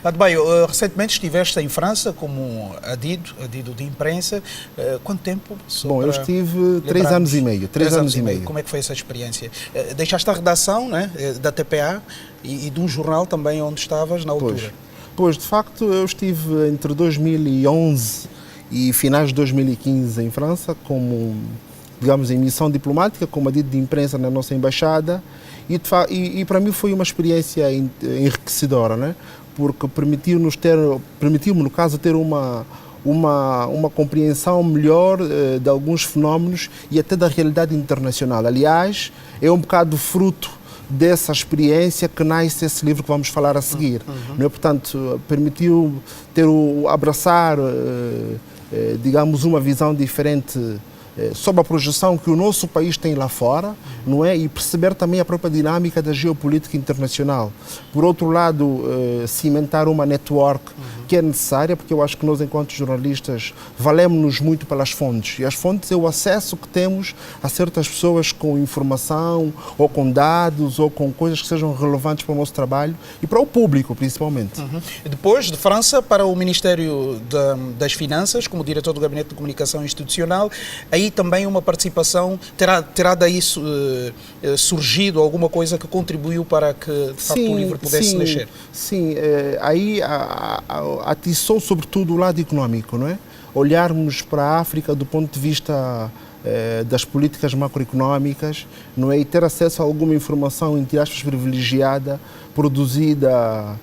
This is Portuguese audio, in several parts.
Adebayo, recentemente estiveste em França como adido de imprensa. Quanto tempo? Bom, eu estive 3 anos e meio. 3 anos e meio. Como é que foi essa experiência? Deixaste a redação, né, da TPA e de um jornal também onde estavas na altura. Pois, de facto, eu estive entre 2011 e finais de 2015 em França como, digamos, em missão diplomática, como adido de imprensa na nossa embaixada. E para mim foi uma experiência enriquecedora, né? Porque permitiu-me, no caso, ter uma compreensão melhor de alguns fenómenos e até da realidade internacional. Aliás, é um bocado fruto dessa experiência que nasce esse livro que vamos falar a seguir. Não é? Portanto, permitiu abraçar, digamos, uma visão diferente sobre a projeção que o nosso país tem lá fora, não é? E perceber também a própria dinâmica da geopolítica internacional. Por outro lado, cimentar uma network que é necessária, porque eu acho que nós, enquanto jornalistas, valemos-nos muito pelas fontes. E as fontes é o acesso que temos a certas pessoas com informação, ou com dados, ou com coisas que sejam relevantes para o nosso trabalho e para o público, principalmente. Depois, de França, para o Ministério das Finanças, como diretor do Gabinete de Comunicação Institucional, aí também uma participação, terá daí surgido alguma coisa que contribuiu para que, de facto, o livro pudesse nascer? Sim, aí atiçou sobretudo o lado económico, não é? Olharmos para a África do ponto de vista das políticas macroeconómicas, não é? E ter acesso a alguma informação, entre aspas, privilegiada, produzida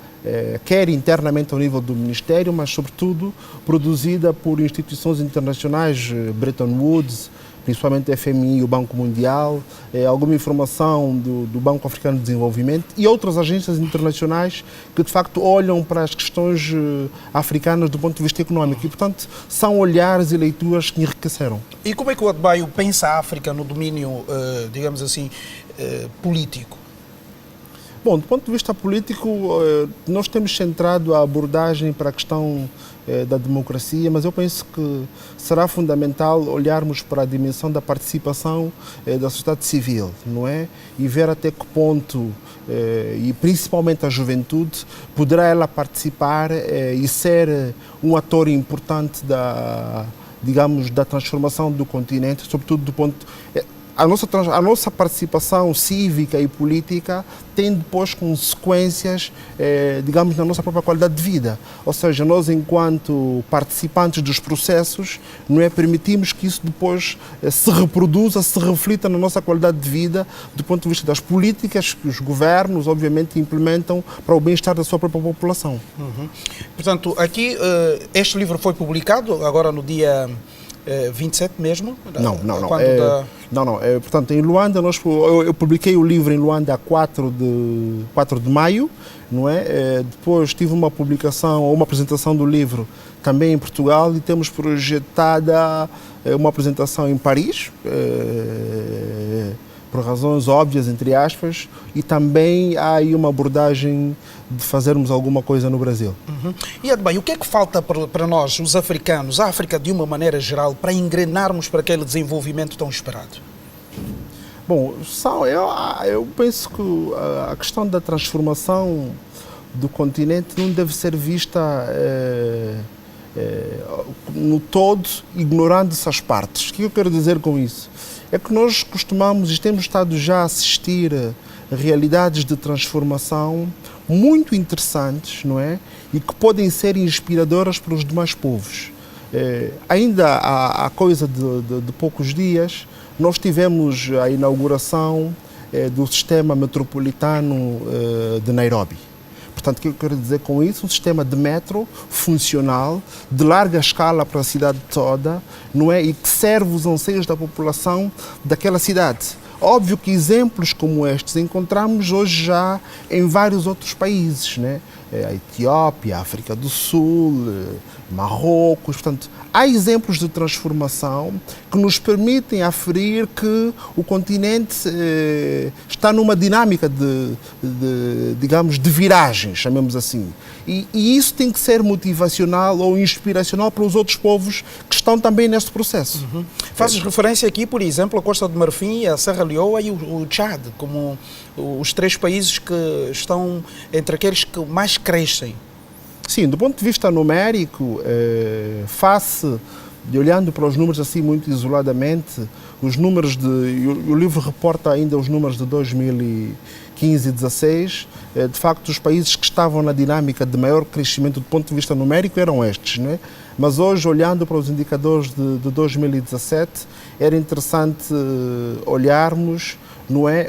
quer internamente ao nível do Ministério, mas sobretudo produzida por instituições internacionais, Bretton Woods, principalmente o FMI e o Banco Mundial, alguma informação do Banco Africano de Desenvolvimento e outras agências internacionais que de facto olham para as questões africanas do ponto de vista económico e, portanto, são olhares e leituras que enriqueceram. E como é que o Adebayo pensa a África no domínio, digamos assim, político? Bom, do ponto de vista político, nós temos centrado a abordagem para a questão da democracia, mas eu penso que será fundamental olharmos para a dimensão da participação da sociedade civil, não é? E ver até que ponto, e principalmente a juventude, poderá ela participar e ser um ator importante digamos, da transformação do continente, sobretudo do ponto... A nossa participação cívica e política tem depois consequências, digamos, na nossa própria qualidade de vida. Ou seja, nós, enquanto participantes dos processos, não é, permitimos que isso depois se reproduza, se reflita na nossa qualidade de vida, do ponto de vista das políticas que os governos, obviamente, implementam para o bem-estar da sua própria população. Portanto, aqui, este livro foi publicado agora no dia 27 mesmo? Não. Portanto, em Luanda, eu publiquei o livro em Luanda a 4 de maio, não é? Depois tive uma apresentação do livro também em Portugal e temos projetada uma apresentação em Paris, por razões óbvias, entre aspas, e também há aí uma abordagem de fazermos alguma coisa no Brasil. E, Adebayo, o que é que falta para nós, os africanos, a África de uma maneira geral, para engrenarmos para aquele desenvolvimento tão esperado? Bom, eu penso que a questão da transformação do continente não deve ser vista no todo, ignorando essas partes. O que eu quero dizer com isso? É que nós costumamos e temos estado já a assistir a realidades de transformação muito interessantes, não é? E que podem ser inspiradoras para os demais povos. Ainda há coisa de poucos dias, nós tivemos a inauguração do sistema metropolitano de Nairobi. Portanto, o que eu quero dizer com isso? Um sistema de metro funcional, de larga escala para a cidade toda, não é? E que serve os anseios da população daquela cidade. Óbvio que exemplos como estes encontramos hoje já em vários outros países, né? A Etiópia, a África do Sul, Marrocos. Portanto, há exemplos de transformação que nos permitem aferir que o continente está numa dinâmica digamos, de viragem, chamemos assim. E isso tem que ser motivacional ou inspiracional para os outros povos que estão também neste processo. Fazes referência aqui, por exemplo, a Costa do Marfim, a Serra Leoa e o Tchad, como os 3 países que estão entre aqueles que mais crescem. Sim, do ponto de vista numérico, olhando para os números assim muito isoladamente, os números o livro reporta ainda os números de 2015 e 2016, de facto os países que estavam na dinâmica de maior crescimento do ponto de vista numérico eram estes, não é? Mas hoje, olhando para os indicadores de 2017, era interessante olharmos, não é?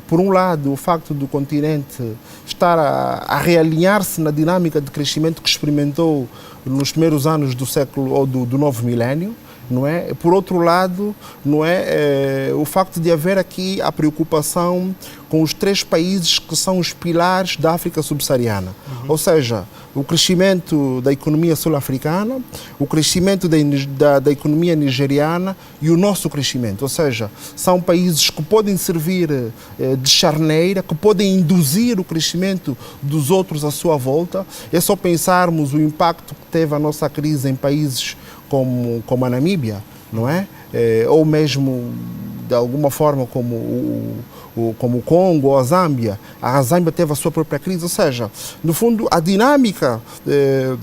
Por um lado, o facto do continente estar a realinhar-se na dinâmica de crescimento que experimentou nos primeiros anos do século ou do novo milénio, não é? Por outro lado, não é? O facto de haver aqui a preocupação com os 3 países que são os pilares da África subsaariana, ou seja, o crescimento da economia sul-africana, o crescimento da economia nigeriana e o nosso crescimento, ou seja, são países que podem servir de charneira, que podem induzir o crescimento dos outros à sua volta. É só pensarmos o impacto que teve a nossa crise em países como a Namíbia, não é? Ou mesmo, de alguma forma, como o Congo ou a Zâmbia. A Zâmbia teve a sua própria crise, ou seja, no fundo, a dinâmica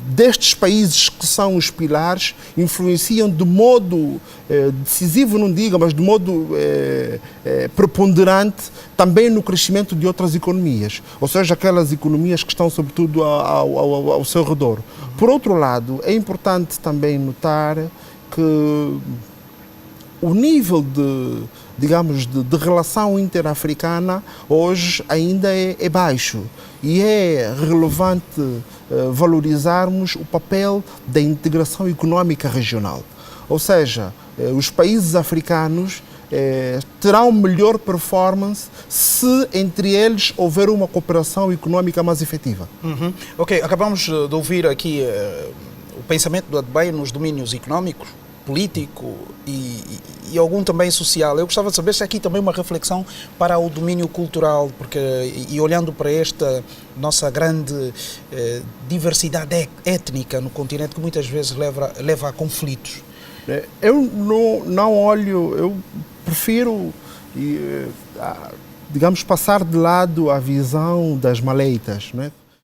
destes países que são os pilares influenciam de modo decisivo, não diga, mas de modo preponderante também no crescimento de outras economias, ou seja, aquelas economias que estão sobretudo ao seu redor. Por outro lado, é importante também notar que o nível de relação interafricana hoje ainda é baixo e é relevante valorizarmos o papel da integração económica regional. Ou seja, os países africanos terão melhor performance se entre eles houver uma cooperação económica mais efetiva. Ok, acabamos de ouvir aqui o pensamento do Adebayo nos domínios económico, político e algum também social. Eu gostava de saber se aqui também uma reflexão para o domínio cultural, porque e olhando para esta nossa grande diversidade étnica no continente, que muitas vezes leva a conflitos. Eu não olho, eu prefiro, digamos, passar de lado a visão das maleitas, não é?